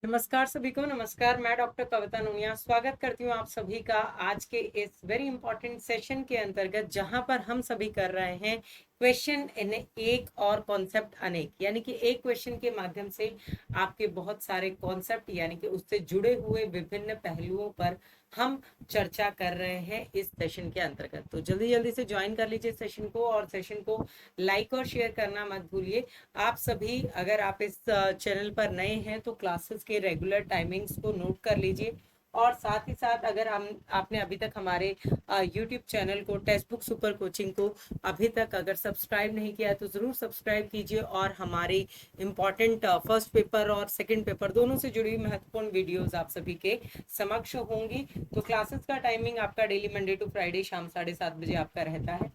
नमस्कार सभी को। नमस्कार, मैं डॉक्टर कविता नुनिया स्वागत करती हूँ आप सभी का आज के इस वेरी इंपॉर्टेंट सेशन के अंतर्गत, जहां पर हम सभी कर रहे हैं क्वेश्चन इन एक और कॉन्सेप्ट अनेक। यानी कि एक क्वेश्चन के माध्यम से आपके बहुत सारे कॉन्सेप्ट यानी कि उससे जुड़े हुए विभिन्न पहलुओं पर हम चर्चा कर रहे हैं इस सेशन के अंतर्गत। तो जल्दी जल्दी से ज्वाइन कर लीजिए सेशन को, और सेशन को लाइक और शेयर करना मत भूलिए। आप सभी, अगर आप इस चैनल पर नए हैं तो क्लासेस के रेगुलर टाइमिंग्स को नोट कर लीजिए, और साथ ही साथ अगर हम आपने अभी तक हमारे यूट्यूब चैनल को टेक्स्ट बुक सुपर कोचिंग को अभी तक अगर सब्सक्राइब नहीं किया तो ज़रूर सब्सक्राइब कीजिए, और हमारे इम्पॉर्टेंट फर्स्ट पेपर और सेकंड पेपर दोनों से जुड़ी हुई महत्वपूर्ण वीडियोस आप सभी के समक्ष होंगी। तो क्लासेस का टाइमिंग आपका डेली मंडे टू फ्राइडे शाम 7:30 बजे आपका रहता है,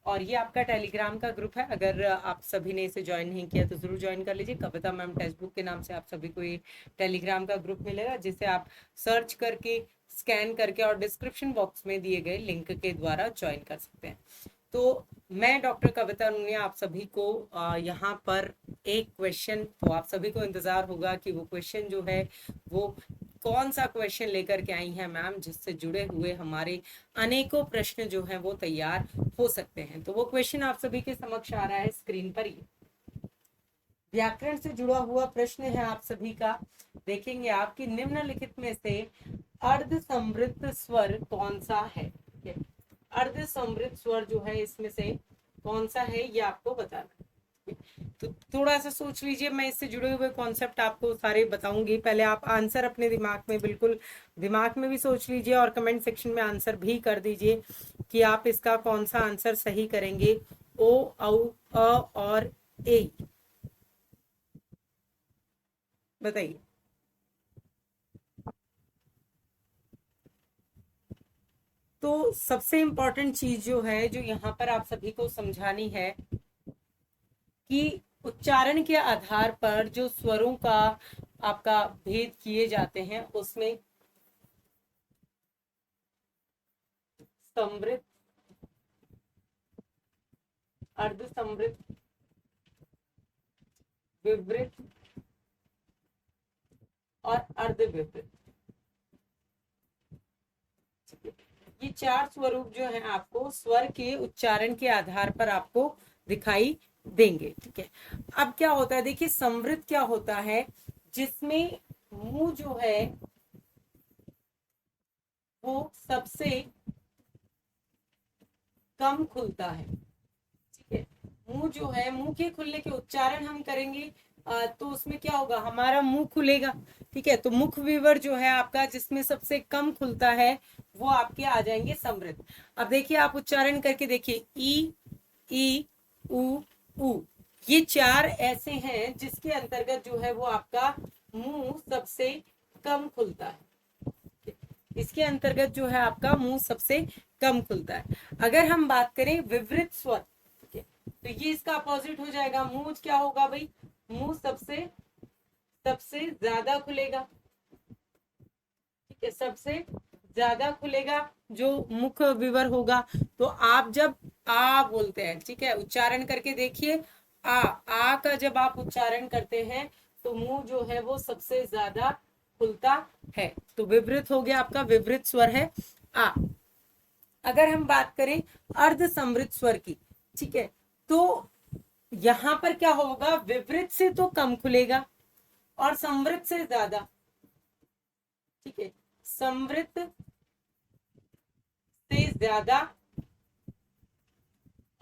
और ये आपका टेलीग्राम का ग्रुप है। अगर आप सभी ने इसे ज्वाइन नहीं किया तो जरूर ज्वाइन कर लीजिए। कविता मैम टेक्स्ट बुक के नाम से आप सभी को ये टेलीग्राम का ग्रुप मिलेगा, जिसे आप सर्च करके, स्कैन करके और डिस्क्रिप्शन बॉक्स में दिए गए लिंक के द्वारा ज्वाइन कर सकते हैं। तो मैं डॉक्टर कविता नुनिया आप सभी को यहाँ पर एक क्वेश्चन, तो आप सभी को इंतजार होगा कि वो क्वेश्चन जो है वो कौन सा क्वेश्चन लेकर के आई है मैम, जिससे जुड़े हुए हमारे अनेकों प्रश्न जो हैं वो तैयार हो सकते हैं। तो वो क्वेश्चन आप सभी के समक्ष आ रहा है स्क्रीन पर ही। व्याकरण से जुड़ा हुआ प्रश्न है आप सभी का। देखेंगे आपकी निम्नलिखित में से अर्ध समृद्ध स्वर कौन सा है। अर्ध समृद्ध स्वर जो है इसमें से कौन सा है, ये आपको बताना है। तो थोड़ा सा सोच लीजिए, मैं इससे जुड़े हुए कॉन्सेप्ट आपको सारे बताऊंगी। पहले आप आंसर अपने दिमाग में, बिल्कुल दिमाग में भी सोच लीजिए, और कमेंट सेक्शन में आंसर भी कर दीजिए कि आप इसका कौन सा आंसर सही करेंगे। ओ, औ, अ और ए, बताइए। तो सबसे इंपॉर्टेंट चीज जो है, जो यहाँ पर आप सभी को समझानी है, कि उच्चारण के आधार पर जो स्वरों का आपका भेद किए जाते हैं, उसमें समृद्ध, अर्ध समृद्ध, विवृत और अर्ध विवृत, ये चार स्वरूप जो है आपको स्वर के उच्चारण के आधार पर आपको दिखाई देंगे। ठीक है, अब क्या होता है, देखिए समृद्ध क्या होता है, जिसमें मुंह जो है वो सबसे कम खुलता है। ठीक है, मुंह जो है, मुंह के खुलने के उच्चारण हम करेंगे तो उसमें क्या होगा, हमारा मुंह खुलेगा। ठीक है, तो मुख विवर जो है आपका, जिसमें सबसे कम खुलता है, वो आपके आ जाएंगे समृद्ध। अब देखिए, आप उच्चारण करके देखिए, ई, ई, उ, उ, ये चार ऐसे हैं जिसके अंतर्गत जो है वो आपका मुंह सबसे कम खुलता है। इसके अंतर्गत जो है आपका मुंह सबसे कम खुलता है। अगर हम बात करें विवृत स्वर, ठीक है, तो ये इसका अपोजिट हो जाएगा। मुंह क्या होगा भाई, मुंह सबसे सबसे ज्यादा खुलेगा। ठीक है, सबसे ज्यादा खुलेगा जो मुख विवर होगा। तो आप जब आ बोलते हैं, ठीक है, उच्चारण करके देखिए, आ का जब आप उच्चारण करते हैं तो मुंह जो है वो सबसे ज्यादा खुलता है। तो विवृत हो गया, आपका विवृत स्वर है आ। अगर हम बात करें अर्ध समृद्ध स्वर की, ठीक है, तो यहां पर क्या होगा, विवृत से तो कम खुलेगा और समृद्ध से ज्यादा। ठीक है, समृद्ध से ज्यादा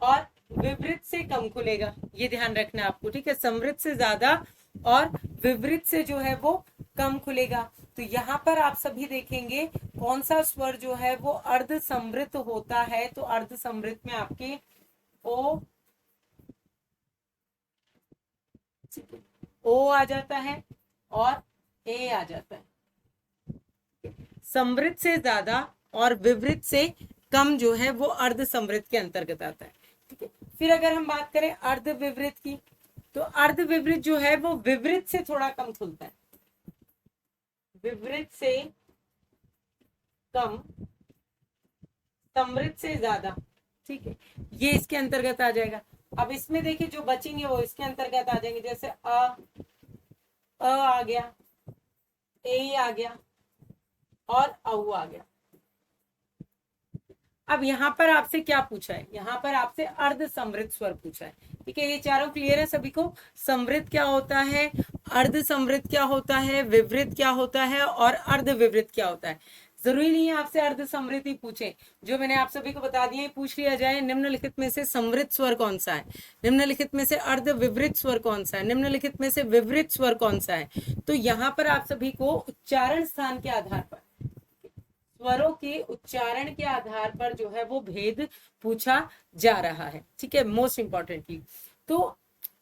और विवृत से कम खुलेगा, ये ध्यान रखना आपको। ठीक है, समृद्ध से ज्यादा और विवृत से जो है वो कम खुलेगा। तो यहाँ पर आप सभी देखेंगे कौन सा स्वर जो है वो अर्ध समृद्ध होता है। तो अर्ध समृद्ध में आपके ओ, ओ आ जाता है और ए आ जाता है। समृद्ध से ज्यादा और विवृत से कम जो है वो अर्ध समृद्ध के अंतर्गत आता है। ठीक है, फिर अगर हम बात करें अर्ध विवृत की, तो अर्ध विवृत जो है वो विवृत से थोड़ा कम खुलता है, विवृत से कम, समृद्ध से ज्यादा। ठीक है, ये इसके अंतर्गत आ जाएगा। अब इसमें देखिए जो बचेंगे वो इसके अंतर्गत आ जाएंगे, जैसे अ आ गया, ए आ गया और औ आ गया। अब यहाँ पर आपसे क्या पूछा है, यहाँ पर आपसे अर्ध समृद्ध स्वर पूछा है। ठीक है, ये चारों क्लियर है सभी को। समृद्ध क्या होता है, अर्ध समृद्ध क्या होता है, विवृत क्या होता है और अर्ध विवृत क्या होता है। जरूरी नहीं है आपसे अर्ध समृद्ध ही पूछे, जो मैंने आप सभी को बता दिया पूछ लिया जाए। निम्नलिखित में से समृद्ध स्वर कौन सा है, निम्नलिखित में से अर्ध विवृत स्वर कौन सा है, निम्नलिखित में से विवृत स्वर कौन सा है। तो यहाँ पर आप सभी को उच्चारण स्थान के आधार पर, स्वरों के उच्चारण के आधार पर जो है वो भेद पूछा जा रहा है। ठीक है, मोस्ट इंपॉर्टेंटली तो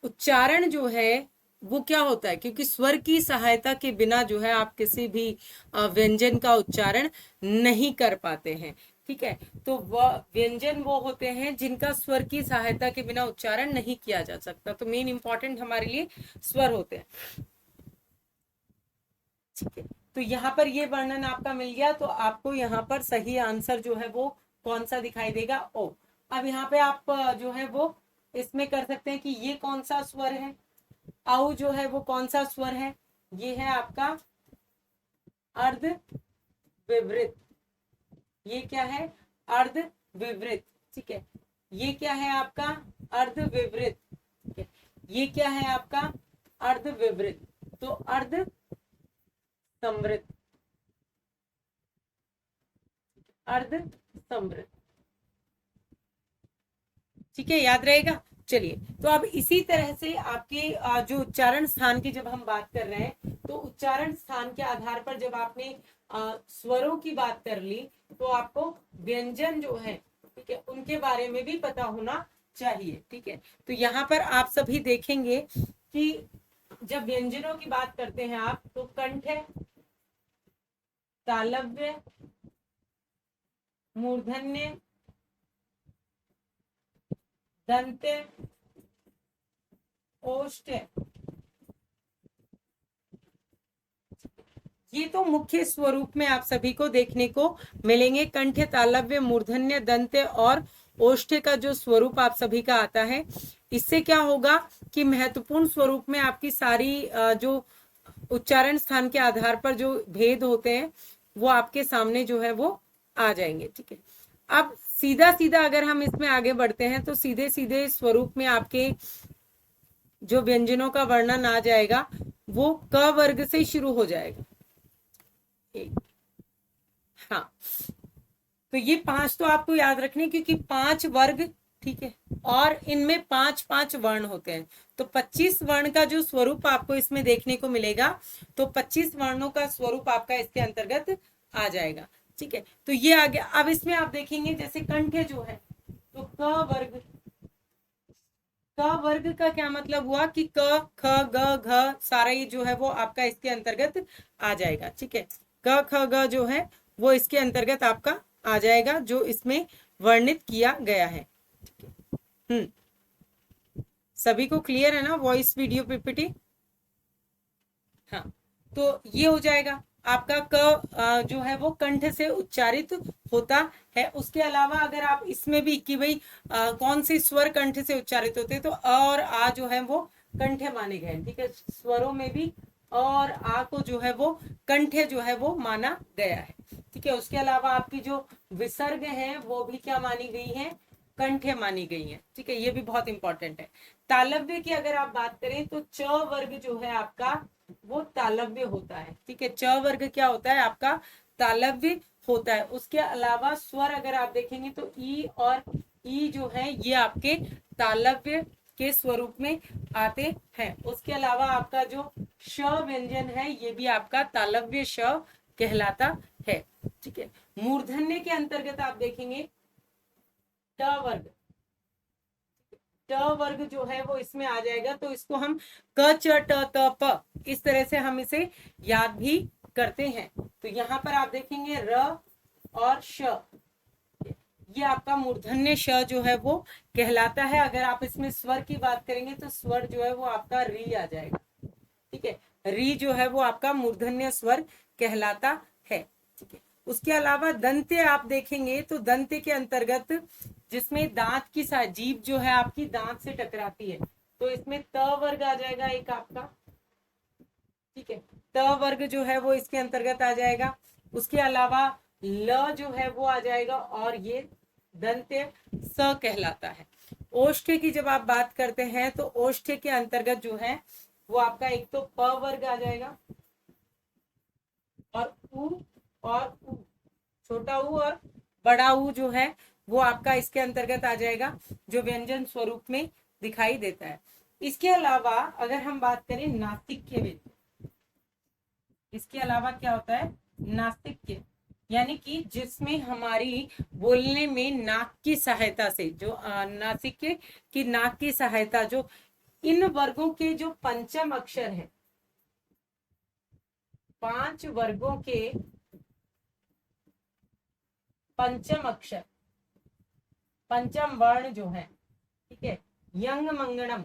उच्चारण जो है वो क्या होता है, क्योंकि स्वर की सहायता के बिना जो है आप किसी भी व्यंजन का उच्चारण नहीं कर पाते हैं। ठीक है, तो वह व्यंजन वो होते हैं जिनका स्वर की सहायता के बिना उच्चारण नहीं किया जा सकता। तो मेन इंपॉर्टेंट हमारे लिए स्वर होते हैं। ठीक है, तो यहाँ पर ये वर्णन आपका मिल गया, तो आपको यहाँ पर सही आंसर जो है वो कौन सा दिखाई देगा, ओ। अब यहाँ पे आप जो है वो इसमें कर सकते हैं कि ये कौन सा स्वर है, औ जो है वो कौन सा स्वर है, ये है आपका अर्ध विवृत। ये क्या है, अर्ध विवृत। ठीक है, ये क्या है आपका अर्ध विवृत। ठीक है, ये क्या है आपका अर्ध विवृत। तो अर्ध समृद्ध, अर्ध समृद्ध। ठीक है, याद रहेगा। चलिए, तो अब इसी तरह से आपके जो उच्चारण स्थान की जब हम बात कर रहे हैं, तो उच्चारण स्थान के आधार पर जब आपने स्वरों की बात कर ली, तो आपको व्यंजन जो है, ठीक है, उनके बारे में भी पता होना चाहिए। ठीक है, तो यहाँ पर आप सभी देखेंगे कि जब व्यंजनों की बात करते हैं आप, तो कंठ है, तालव्य, मूर्धन्य, दंत्य, ओष्ठ, ये तो मुख्य स्वरूप में आप सभी को देखने को मिलेंगे। कंठ, तालव्य, मूर्धन्य, दंत्य और ओष्ठ का जो स्वरूप आप सभी का आता है, इससे क्या होगा कि महत्वपूर्ण स्वरूप में आपकी सारी जो उच्चारण स्थान के आधार पर जो भेद होते हैं वो आपके सामने जो है वो आ जाएंगे। ठीक है, अब सीधा सीधा अगर हम इसमें आगे बढ़ते हैं, तो सीधे सीधे स्वरूप में आपके जो व्यंजनों का वर्णन आ जाएगा वो क वर्ग से शुरू हो जाएगा। हाँ, तो ये 5 तो आपको याद रखने, क्योंकि 5 वर्ग, ठीक है, और इनमें 5-5 वर्ण होते हैं। तो 25 वर्ण का जो स्वरूप आपको इसमें देखने को मिलेगा, तो 25 वर्णों का स्वरूप आपका इसके अंतर्गत आ जाएगा। ठीक है, तो ये आ गया। अब इसमें आप देखेंगे जैसे कंठ जो है, तो क वर्ग, क वर्ग का क्या मतलब हुआ कि क, ख, ग, घ सारा ये जो है वो आपका इसके अंतर्गत आ जाएगा। ठीक है, क, ख, ग जो है वो इसके अंतर्गत आपका आ जाएगा, जो इसमें वर्णित किया गया है। सभी को क्लियर है ना, वॉइस वीडियो पीपीटी। हाँ, तो ये हो जाएगा आपका क जो है वो कंठ से उच्चारित होता है। उसके अलावा अगर आप इसमें भी कि भाई कौन से स्वर कंठ से उच्चारित होते हैं, तो अ और आ जो है वो कंठ माने गए। ठीक है, स्वरों में भी और आ को जो है वो कंठ जो है वो माना गया है। ठीक है, उसके अलावा आपकी जो विसर्ग है वो भी क्या मानी गई है, कंठ मानी गई है। ठीक है, ये भी बहुत इंपॉर्टेंट है। तालव्य की अगर आप बात करें, तो च वर्ग जो है आपका वो तालव्य होता है। ठीक है, च वर्ग क्या होता है आपका, तालव्य होता है। उसके अलावा स्वर अगर आप देखेंगे, तो ई और ई जो है ये आपके तालव्य के स्वरूप में आते हैं। उसके अलावा आपका जो श व्यंजन है ये भी आपका तालव्य श कहलाता है। ठीक है, मूर्धन्य के अंतर्गत आप देखेंगे ट वर्ग, ट वर्ग जो है वो इसमें आ जाएगा। तो इसको हम क च ट त प इस तरह से हम इसे याद भी करते हैं। तो यहाँ पर आप देखेंगे र और श, ये आपका मूर्धन्य श जो है वो कहलाता है। अगर आप इसमें स्वर की बात करेंगे, तो स्वर जो है वो आपका री आ जाएगा। ठीक है, री जो है वो आपका मूर्धन्य स्वर कहलाता है। ठीक है, उसके अलावा दंत्य आप देखेंगे, तो दंत्य के अंतर्गत जिसमें दांत की जीभ जो है आपकी दांत से टकराती है, तो इसमें त वर्ग आ जाएगा एक आपका। ठीक है, त त वर्ग जो है वो इसके अंतर्गत आ जाएगा। उसके अलावा ल जो है वो आ जाएगा और ये दंत्य स कहलाता है। ओष्ठ्य की जब आप बात करते हैं तो ओष्ठ्य के अंतर्गत जो है वो आपका एक तो प वर्ग आ जाएगा और उ और उ, छोटा ऊ और बड़ा ऊ जो है वो आपका इसके अंतर्गत आ जाएगा, जो व्यंजन स्वरूप में दिखाई देता है। इसके अलावा अगर हम बात करें नासिक्य में, इसके अलावा क्या होता है, नासिक्य यानी कि जिसमें हमारी बोलने में नाक की सहायता से जो नासिक्य की नाक की सहायता, जो इन वर्गों के जो पंचम अक्षर है, 5 वर्गों के पंचम अक्षर, पंचम वर्ण जो है, ठीक है, यंग मंगणम,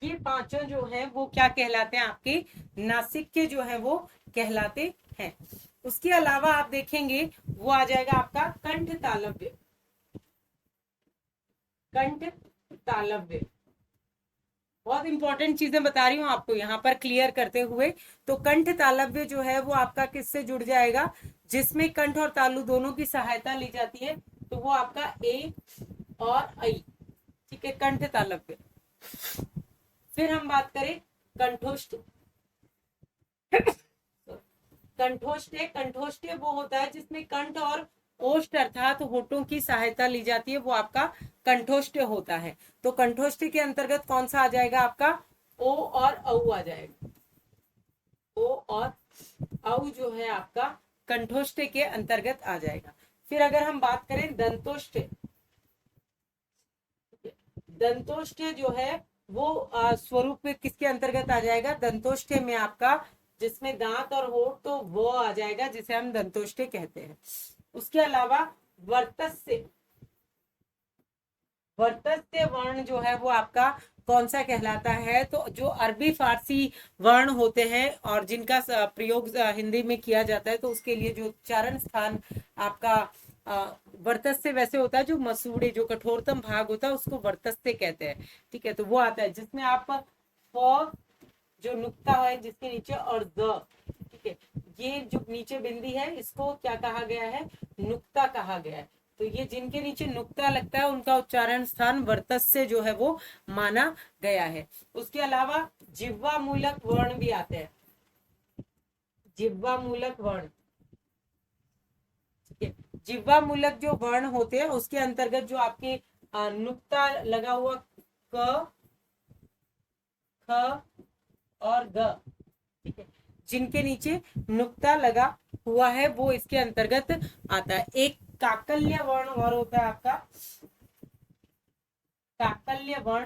ये पांचों जो है वो क्या कहलाते हैं, आपके नासिक्य जो है वो कहलाते हैं। उसके अलावा आप देखेंगे वो आ जाएगा आपका कंठ तालव्य। कंठ तालव्य बहुत इंपॉर्टेंट चीजें बता रही हूँ आपको यहाँ पर क्लियर करते हुए। तो कंठ तालव्य जो है वो आपका किससे जुड़ जाएगा, जिसमें कंठ और तालु दोनों की सहायता ली जाती है, तो वो आपका ए और आई, ठीक है, कंठ तालव्य। फिर हम बात करें कंठोष्ठ। कंठोष्ठ्य, कंठोष्ठ्य वो होता है जिसमें कंठ और ओष्ठ अर्थात होठों की सहायता ली जाती है, वो आपका कंठोष्ठ्य होता है। तो कंठोष्ठ्य के अंतर्गत कौन सा आ जाएगा, आपका ओ और औ आ जाएगा। ओ और औ जो है आपका कंठोष्ठ्य के अंतर्गत आ जाएगा। फिर अगर हम बात करें दंतोष्ठ्य, दंतोष्ठ्य जो है वो स्वरूप में किसके अंतर्गत आ जाएगा, दंतोष्ठ्य में आपका जिसमें दांत और होठ, तो वो आ जाएगा जिसे हम दंतोष्ठ्य कहते हैं। उसके अलावा वर्तस्य, वर्तस्य वर्ण जो है वो आपका कौन सा कहलाता है, तो जो अरबी फारसी वर्ण होते हैं और जिनका प्रयोग हिंदी में किया जाता है, तो उसके लिए जो उच्चारण स्थान आपका वर्तस्य वैसे होता है, जो मसूड़े जो कठोरतम भाग होता है उसको वर्तस्य कहते हैं, ठीक है। तो वो आता है जिसमें आप फ जो नुक्ता है जिसके नीचे और द, ठीक है, ये जो नीचे बिंदी है इसको क्या कहा गया है, नुक्ता कहा गया है। तो ये जिनके नीचे नुक्ता लगता है उनका उच्चारण स्थान वर्तस्य जो है वो माना गया है। उसके अलावा जिह्वा मूलक वर्ण भी आते हैं, जिह्वा मूलक वर्ण, ठीक है, जिह्वा मूलक जो वर्ण होते हैं उसके अंतर्गत जो आपके नुक्ता लगा हुआ क, ख और ग, ठीक है, जिनके नीचे नुक्ता लगा हुआ है वो इसके अंतर्गत आता है। एक काकल्य वर्ण और होता है आपका, काकल्य वर्ण,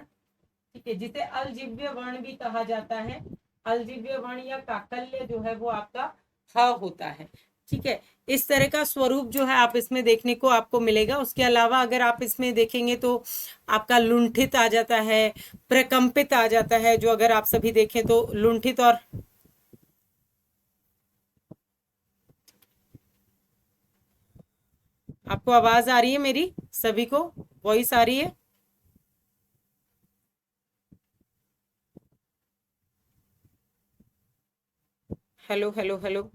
ठीक है, जिसे अलजिव्य वर्ण भी कहा जाता है। अलजिव्य वर्ण या काकल्य जो है वो आपका ह होता है, ठीक है। इस तरह का स्वरूप जो है आप इसमें देखने को आपको मिलेगा। उसके अलावा अगर आप इसमें देखेंगे तो आपका लुंठित आ जाता है, प्रकंपित आ जाता है, जो अगर आप सभी देखें तो लुंठित और आपको आवाज आ रही है मेरी, सभी को वॉइस आ रही है? Hello hello hello.